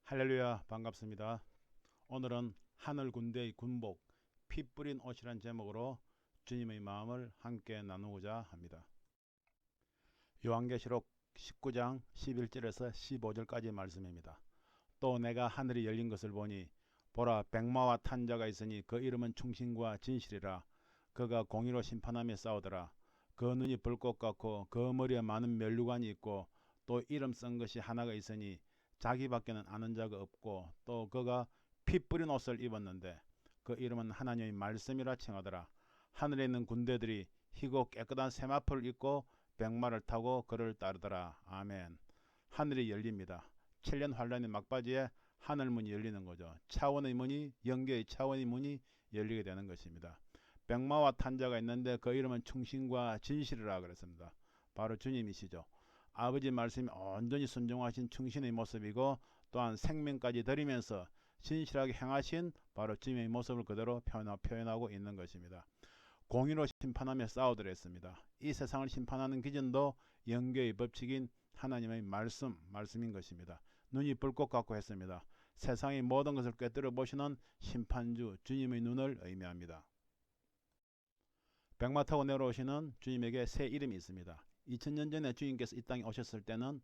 할렐루야, 반갑습니다. 오늘은 하늘 군대의 군복 피 뿌린 옷이란 제목으로 주님의 마음을 함께 나누고자 합니다. 요한계시록 19장 11절에서 15절까지 말씀입니다. 또 내가 하늘이 열린 것을 보니 보라, 백마와 탄 자가 있으니 그 이름은 충신과 진실이라. 그가 공의로 심판하며 싸우더라. 그 눈이 불꽃 같고 그 머리에 많은 면류관이 있고 또 이름 쓴 것이 하나가 있으니 자기밖에는 아는 자가 없고, 또 그가 피 뿌린 옷을 입었는데 그 이름은 하나님의 말씀이라 칭하더라. 하늘에 있는 군대들이 희고 깨끗한 세마포를 입고 백마를 타고 그를 따르더라. 아멘. 하늘이 열립니다. 7년 환란의 막바지에 하늘문이 열리는 거죠. 차원의 문이, 영계의 차원의 문이 열리게 되는 것입니다. 백마와 탄자가 있는데 그 이름은 충신과 진실이라 그랬습니다. 바로 주님이시죠. 아버지 말씀이 온전히 순종하신 충신의 모습이고, 또한 생명까지 드리면서 진실하게 행하신 바로 주님의 모습을 그대로 표현하고 있는 것입니다. 공의로 심판하며 싸우더라 했습니다. 이 세상을 심판하는 기준도 영계의 법칙인 하나님의 말씀인 것입니다. 눈이 불꽃 같고 했습니다. 세상의 모든 것을 꿰뚫어 보시는 심판주 주님의 눈을 의미합니다. 백마 타고 내려오시는 주님에게 새 이름이 있습니다. 2000년 전에 주님께서 이 땅에 오셨을 때는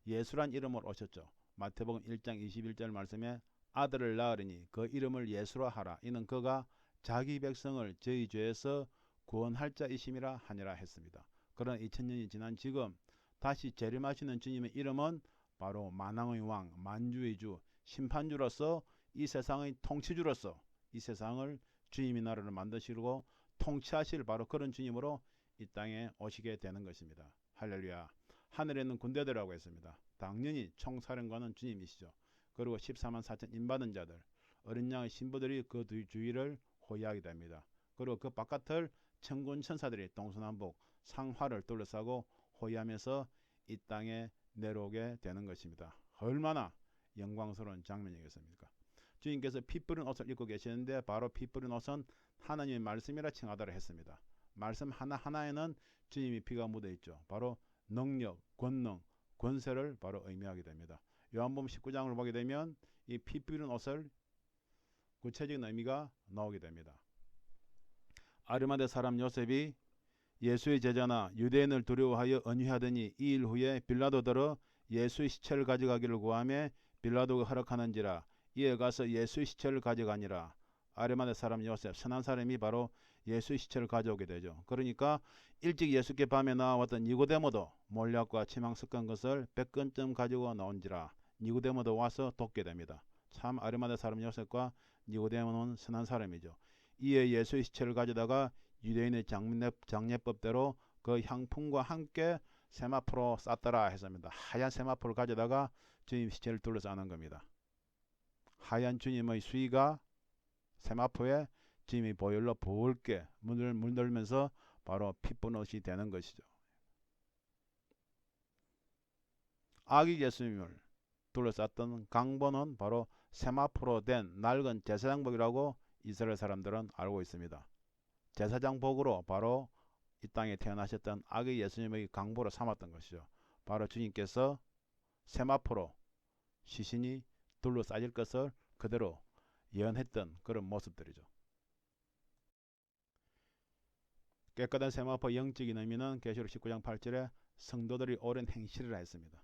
예수란 이름으로 오셨죠. 마태복음 1장 21절 말씀에 아들을 낳으리니 그 이름을 예수라 하라. 이는 그가 자기 백성을 저희 죄에서 구원할 자이심이라 하니라 했습니다. 그러나 2000년이 지난 지금 다시 재림하시는 주님의 이름은 바로 만왕의 왕, 만주의 주, 심판주로서 이 세상의 통치주로서 이 세상을 주님의 나라를 만드시고 통치하실 바로 그런 주님으로 이 땅에 오시게 되는 것입니다. 할렐루야. 하늘에 있는 군대들이라고 했습니다. 당연히 총사령관은 주님이시죠. 그리고 14만 4천 인받은 자들, 어린 양의 신부들이 그 주위를 호위하게 됩니다. 그리고 그 바깥을 천군 천사들이 동서남북 상화를 둘러싸고 호위하면서 이 땅에 내려오게 되는 것입니다. 얼마나 영광스러운 장면이겠습니까? 주님께서 피 뿌린 옷을 입고 계시는데 바로 피 뿌린 옷은 하나님의 말씀이라 칭하더라 했습니다. 말씀 하나하나에는 주님의 피가 묻어있죠. 바로 능력, 권능, 권세를 바로 의미하게 됩니다. 요한복음 19장을 보게 되면 이 피 뿌린 옷을 구체적인 의미가 나오게 됩니다. 아르마대 사람 요셉이 예수의 제자나 유대인을 두려워하여 언유하더니 이 일 후에 빌라도더러 예수의 시체를 가져가기를 구하며 빌라도가 허락하는지라. 이에 가서 예수의 시체를 가져가니라. 아르마대 사람 요셉, 선한 사람이 바로 예수의 시체를 가져오게 되죠. 그러니까 일찍 예수께 밤에 나왔던 니고데모도 몰약과 치망 섞은 것을 100건쯤 가지고 나온지라. 니고데모도 와서 돕게 됩니다. 참 아르마대 사람 요셉과 니고데모는 선한 사람이죠. 이에 예수의 시체를 가져다가 유대인의 장례법대로 그 향품과 함께 세마포로 쌌더라 했습니다. 하얀 세마포를 가져다가 주님 시체를 둘러싸는 겁니다. 하얀 주님의 수의가 세마포에 주님의 보혈로 붉게 물들면서 바로 핏분옷이 되는 것이죠. 아기 예수님을 둘러쌌던 강보는 바로 세마포로 된 낡은 제사장복이라고 이스라엘 사람들은 알고 있습니다. 제사장복으로 바로 이 땅에 태어나셨던 아기 예수님의 강보로 삼았던 것이죠. 바로 주님께서 세마포로 시신이 둘러싸질 것을 그대로 예언했던 그런 모습들이죠. 깨끗한 세마포 영적인 의미는 계시록 19장 8절에 성도들이 옳은 행실이라 했습니다.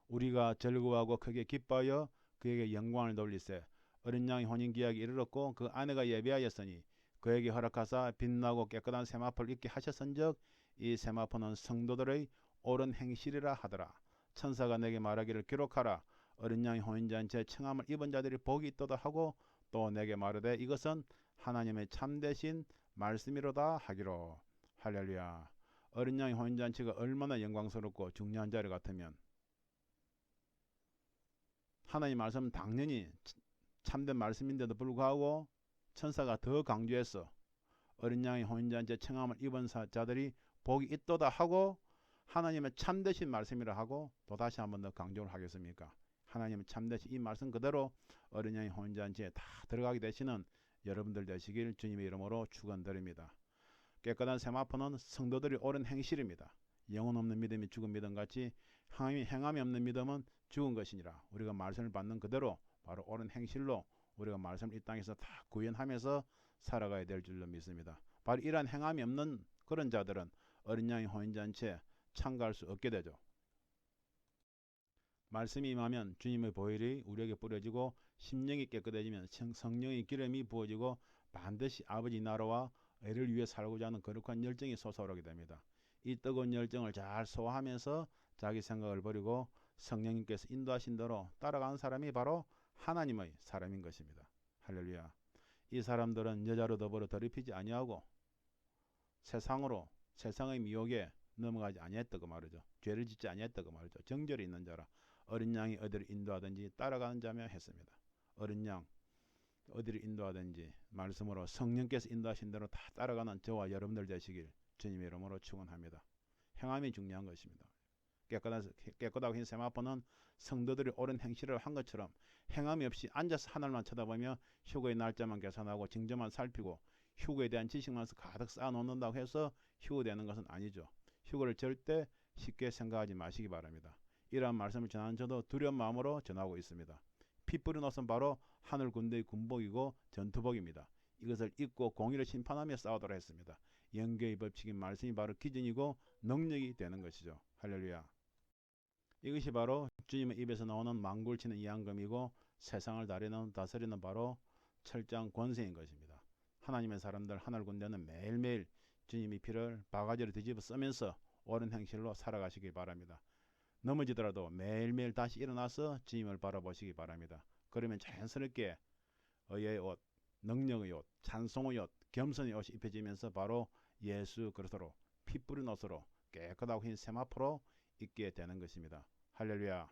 우리가 즐거워하고 크게 기뻐하여 그에게 영광을 돌리세. 어린 양의 혼인기약이 이르렀고 그 아내가 예비하였으니 그에게 허락하사 빛나고 깨끗한 세마포를 입게 하셨은즉 이 세마포는 성도들의 옳은 행실이라 하더라. 천사가 내게 말하기를 기록하라. 어린 양의 혼인잔치에 청함을 입은 자들이 복이 있도다 하고, 또 내게 말하되 이것은 하나님의 참되신 말씀이로다 하기로. 할렐루야. 어린 양의 혼인잔치가 얼마나 영광스럽고 중요한 자리 같으면 하나님 말씀은 당연히 참된 말씀인데도 불구하고 천사가 더 강조해서 어린 양의 혼인잔치에 청함을 입은 자들이 복이 있도다 하고 하나님의 참되신 말씀이라 하고 또 다시 한 번 더 강조를 하겠습니까? 하나님의 참되신 이 말씀 그대로 어린 양의 혼인잔치에 다 들어가게 되시는 여러분들 되시길 주님의 이름으로 축원드립니다. 깨끗한 세마포는 성도들이 옳은 행실입니다. 영혼 없는 믿음이 죽은 믿음 같이 행함이 없는 믿음은 죽은 것이니라. 우리가 말씀을 받는 그대로 바로 옳은 행실로 우리가 말씀을 이 땅에서 다 구현하면서 살아가야 될 줄로 믿습니다. 바로 이러한 행함이 없는 그런 자들은 어린 양의 혼인잔치에 참가할 수 없게 되죠. 말씀이 임하면 주님의 보혈이 우리에게 뿌려지고 심령이 깨끗해지면 성령의 기름이 부어지고 반드시 아버지 나라와 애를 위해 살고자 하는 거룩한 열정이 솟아오르게 됩니다. 이 뜨거운 열정을 잘 소화하면서 자기 생각을 버리고 성령님께서 인도하신 대로 따라가는 사람이 바로 하나님의 사람인 것입니다. 할렐루야. 이 사람들은 여자로 더불어 더럽히지 아니하고 세상의 미혹에 넘어가지 아니했다고 말이죠. 죄를 짓지 아니했다고 말이죠. 정절이 있는 자라 어린 양이 어디를 인도하든지 따라가는 자며 했습니다. 어린 양 어디를 인도하든지 말씀으로 성령께서 인도하신 대로 다 따라가는 저와 여러분들 되시길 주님의 이름으로 축원합니다. 행함이 중요한 것입니다. 깨끗하고 흰 세마포는 성도들이 옳은 행실을 한 것처럼 행함이 없이 앉아서 하늘만 쳐다보며 휴거의 날짜만 계산하고 징조만 살피고 휴거에 대한 지식만 가득 쌓아놓는다고 해서 휴거되는 것은 아니죠. 휴거를 절대 쉽게 생각하지 마시기 바랍니다. 이러한 말씀을 전하는 저도 두려운 마음으로 전하고 있습니다. 피 뿌린 옷은 바로 하늘 군대의 군복이고 전투복입니다. 이것을 입고 공의를 심판하며 싸우도록 했습니다. 영계의 법칙인 말씀이 바로 기준이고 능력이 되는 것이죠. 할렐루야. 이것이 바로 주님의 입에서 나오는 망굴치는 이한금이고 세상을 다스리는 바로 철장 권세인 것입니다. 하나님의 사람들 하늘 군대는 매일매일 주님의 피를 바가지로 뒤집어 쓰면서 옳은 행실로 살아가시기 바랍니다. 넘어지더라도 매일매일 다시 일어나서 주님을 바라보시기 바랍니다. 그러면 자연스럽게 의의 옷, 능력의 옷, 찬송의 옷, 겸손의 옷이 입혀지면서 바로 예수 그리스도로 피 뿌린 옷으로 깨끗하고 흰 세마포로 입게 되는 것입니다. 할렐루야.